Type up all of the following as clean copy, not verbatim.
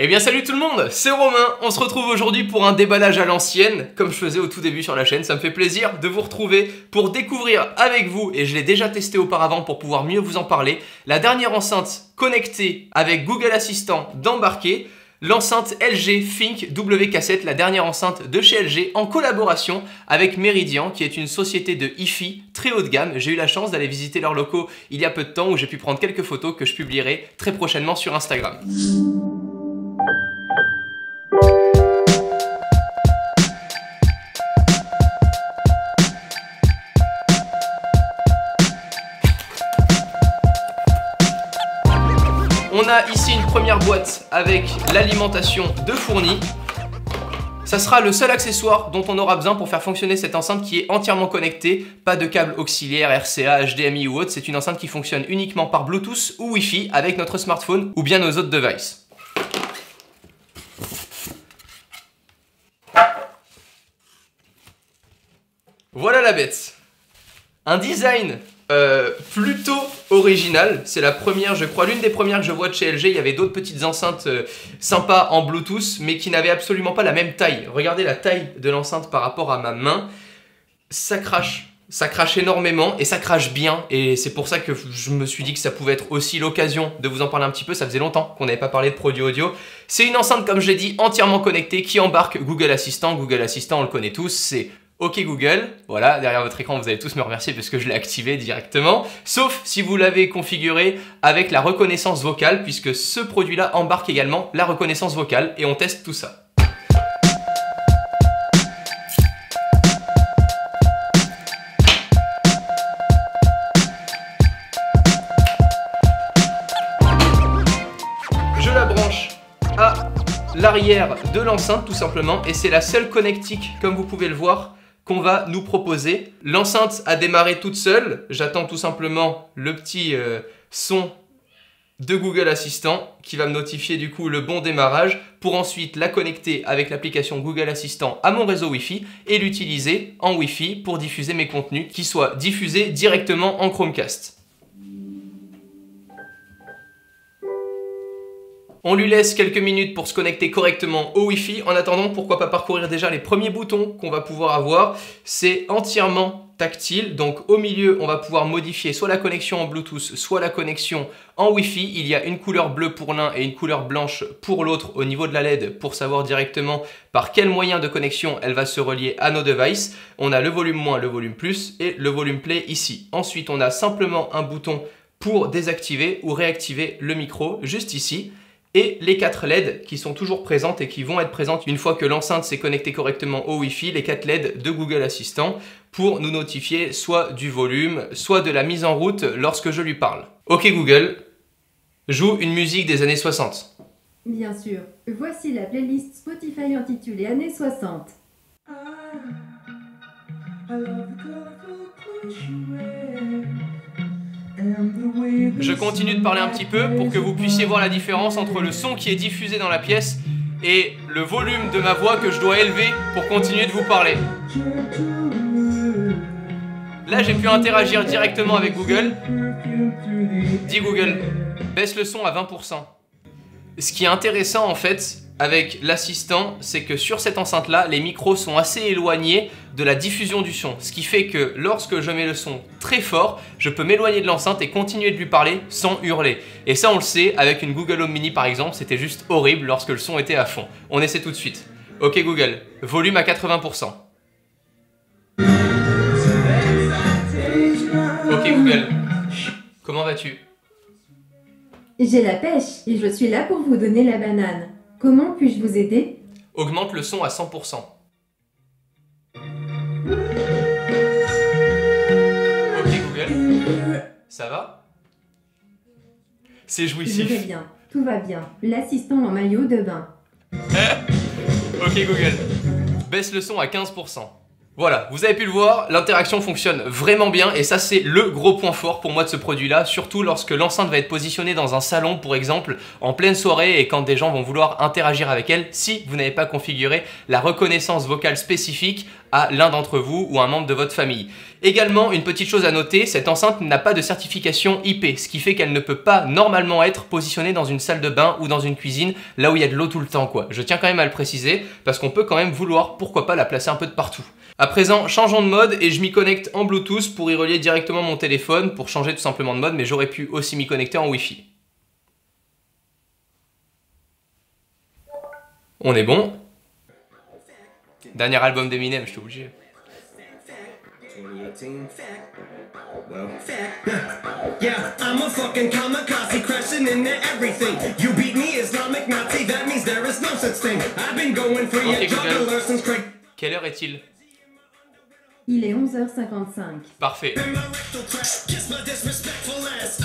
Eh bien salut tout le monde, c'est Romain, on se retrouve aujourd'hui pour un déballage à l'ancienne, comme je faisais au tout début sur la chaîne. Ça me fait plaisir de vous retrouver pour découvrir avec vous, et je l'ai déjà testé auparavant pour pouvoir mieux vous en parler, la dernière enceinte connectée avec Google Assistant d'embarqué, l'enceinte LG Think WK7, la dernière enceinte de chez LG en collaboration avec Meridian, qui est une société de hi-fi très haut de gamme. J'ai eu la chance d'aller visiter leurs locaux il y a peu de temps où j'ai pu prendre quelques photos que je publierai très prochainement sur Instagram. On a ici une première boîte avec l'alimentation de fourni. Ça sera le seul accessoire dont on aura besoin pour faire fonctionner cette enceinte qui est entièrement connectée. Pas de câble auxiliaire, RCA, HDMI ou autre. C'est une enceinte qui fonctionne uniquement par Bluetooth ou Wi-Fi avec notre smartphone ou bien nos autres devices. Voilà la bête. Un design plutôt original. C'est la première, je crois, l'une des premières que je vois de chez LG. Il y avait d'autres petites enceintes sympas en Bluetooth, mais qui n'avaient absolument pas la même taille. Regardez la taille de l'enceinte par rapport à ma main. Ça crache énormément et ça crache bien. Et c'est pour ça que je me suis dit que ça pouvait être aussi l'occasion de vous en parler un petit peu. Ça faisait longtemps qu'on n'avait pas parlé de produits audio. C'est une enceinte, comme je l'ai dit, entièrement connectée qui embarque Google Assistant. Google Assistant, on le connaît tous, c'est OK Google, voilà, derrière votre écran, vous allez tous me remercier parce que je l'ai activé directement, sauf si vous l'avez configuré avec la reconnaissance vocale, puisque ce produit-là embarque également la reconnaissance vocale, et on teste tout ça. Je la branche à l'arrière de l'enceinte tout simplement, et c'est la seule connectique, comme vous pouvez le voir, qu'on va nous proposer. L'enceinte a démarré toute seule. J'attends tout simplement le petit son de Google Assistant qui va me notifier du coup le bon démarrage pour ensuite la connecter avec l'application Google Assistant à mon réseau Wi-Fi et l'utiliser en Wi-Fi pour diffuser mes contenus qui soient diffusés directement en Chromecast. On lui laisse quelques minutes pour se connecter correctement au Wi-Fi. En attendant, pourquoi pas parcourir déjà les premiers boutons qu'on va pouvoir avoir. C'est entièrement tactile, donc au milieu, on va pouvoir modifier soit la connexion en Bluetooth, soit la connexion en Wi-Fi. Il y a une couleur bleue pour l'un et une couleur blanche pour l'autre au niveau de la LED pour savoir directement par quel moyen de connexion elle va se relier à nos devices. On a le volume moins, le volume plus et le volume play ici. Ensuite, on a simplement un bouton pour désactiver ou réactiver le micro juste ici. Et les 4 LED qui sont toujours présentes et qui vont être présentes une fois que l'enceinte s'est connectée correctement au Wi-Fi, les 4 LED de Google Assistant pour nous notifier soit du volume, soit de la mise en route lorsque je lui parle. OK Google, joue une musique des années 60. Bien sûr, voici la playlist Spotify intitulée Années 60. Je continue de parler un petit peu pour que vous puissiez voir la différence entre le son qui est diffusé dans la pièce et le volume de ma voix que je dois élever pour continuer de vous parler. Là, j'ai pu interagir directement avec Google. Dis Google, baisse le son à 20%. Ce qui est intéressant en fait avec l'assistant, c'est que sur cette enceinte-là, les micros sont assez éloignés de la diffusion du son. Ce qui fait que lorsque je mets le son très fort, je peux m'éloigner de l'enceinte et continuer de lui parler sans hurler. Et ça, on le sait, avec une Google Home Mini par exemple, c'était juste horrible lorsque le son était à fond. On essaie tout de suite. OK Google, volume à 80%. OK Google, comment vas-tu? J'ai la pêche et je suis là pour vous donner la banane. Comment puis-je vous aider? Augmente le son à 100%. OK Google, ça va? C'est jouissif. Je vais bien, tout va bien. L'assistant en maillot de bain. OK Google, baisse le son à 15%. Voilà, vous avez pu le voir, l'interaction fonctionne vraiment bien et ça c'est le gros point fort pour moi de ce produit-là, surtout lorsque l'enceinte va être positionnée dans un salon par exemple, en pleine soirée et quand des gens vont vouloir interagir avec elle, si vous n'avez pas configuré la reconnaissance vocale spécifique à l'un d'entre vous ou un membre de votre famille. Également, une petite chose à noter, cette enceinte n'a pas de certification IP, ce qui fait qu'elle ne peut pas normalement être positionnée dans une salle de bain ou dans une cuisine, là où il y a de l'eau tout le temps, quoi. Je tiens quand même à le préciser, parce qu'on peut quand même vouloir, pourquoi pas, la placer un peu de partout. À présent, changeons de mode et je m'y connecte en Bluetooth pour y relier directement mon téléphone pour changer tout simplement de mode, mais j'aurais pu aussi m'y connecter en Wi-Fi. On est bon. Dernier album d'Eminem, je suis obligé. Yeah, I'm a fucking kamikaze crashing into everything. You beat me, Islamic Nazi, that means there is no such thing. I've been going for your juggler since Craig. Quelle heure est-il? Il est 11h55. Parfait.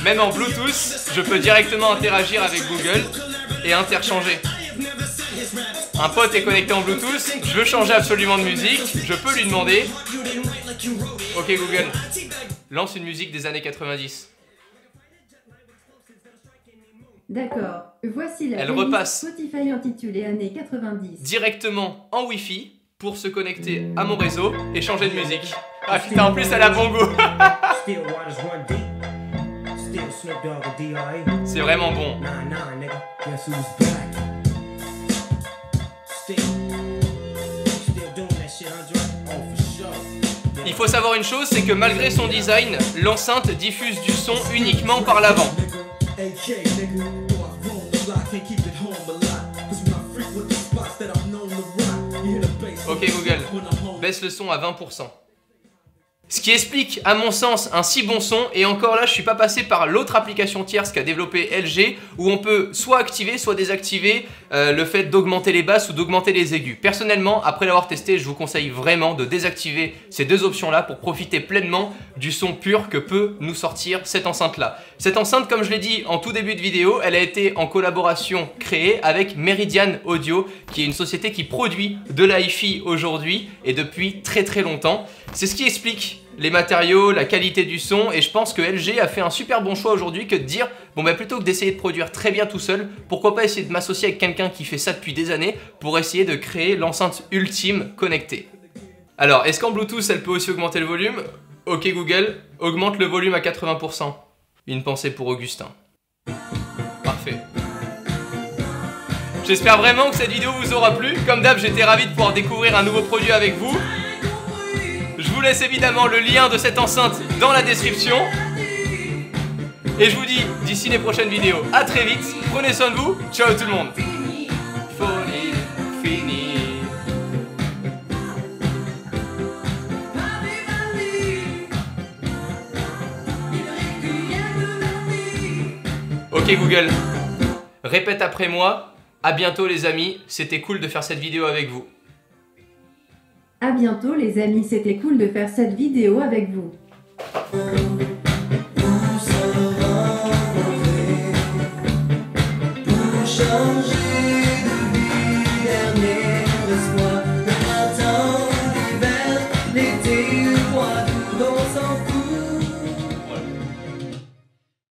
Même en Bluetooth, je peux directement interagir avec Google et interchanger. Un pote est connecté en Bluetooth, je veux changer absolument de musique, je peux lui demander « Ok Google, lance une musique des années 90 ». D'accord, voici la Elle playlist repasse Spotify intitulée années 90. directement en Wi-Fi pour se connecter à mon réseau et changer de musique. Ah putain, en plus elle a bon goût. C'est vraiment bon. Il faut savoir une chose, c'est que malgré son design, l'enceinte diffuse du son uniquement par l'avant. Ok Google, baisse le son à 20%. Ce qui explique, à mon sens, un si bon son, et encore là, je suis pas passé par l'autre application tierce qu'a développé LG, où on peut soit activer, soit désactiver le fait d'augmenter les basses ou d'augmenter les aigus. Personnellement, après l'avoir testé, je vous conseille vraiment de désactiver ces deux options-là pour profiter pleinement du son pur que peut nous sortir cette enceinte-là. Cette enceinte, comme je l'ai dit en tout début de vidéo, elle a été en collaboration créée avec Meridian Audio, qui est une société qui produit de la hi-fi aujourd'hui et depuis très longtemps. C'est ce qui explique les matériaux, la qualité du son, et je pense que LG a fait un super bon choix aujourd'hui que de dire bon bah plutôt que d'essayer de produire très bien tout seul, pourquoi pas essayer de m'associer avec quelqu'un qui fait ça depuis des années pour essayer de créer l'enceinte ultime connectée. Alors, est-ce qu'en Bluetooth elle peut aussi augmenter le volume? Ok Google, augmente le volume à 80%. Une pensée pour Augustin. Parfait. J'espère vraiment que cette vidéo vous aura plu. Comme d'hab, j'étais ravi de pouvoir découvrir un nouveau produit avec vous. Je vous laisse évidemment le lien de cette enceinte dans la description. Et je vous dis d'ici les prochaines vidéos, à très vite. Prenez soin de vous. Ciao tout le monde. Folie finie. Ok Google, répète après moi. À bientôt les amis, c'était cool de faire cette vidéo avec vous. À bientôt les amis, c'était cool de faire cette vidéo avec vous. Changer.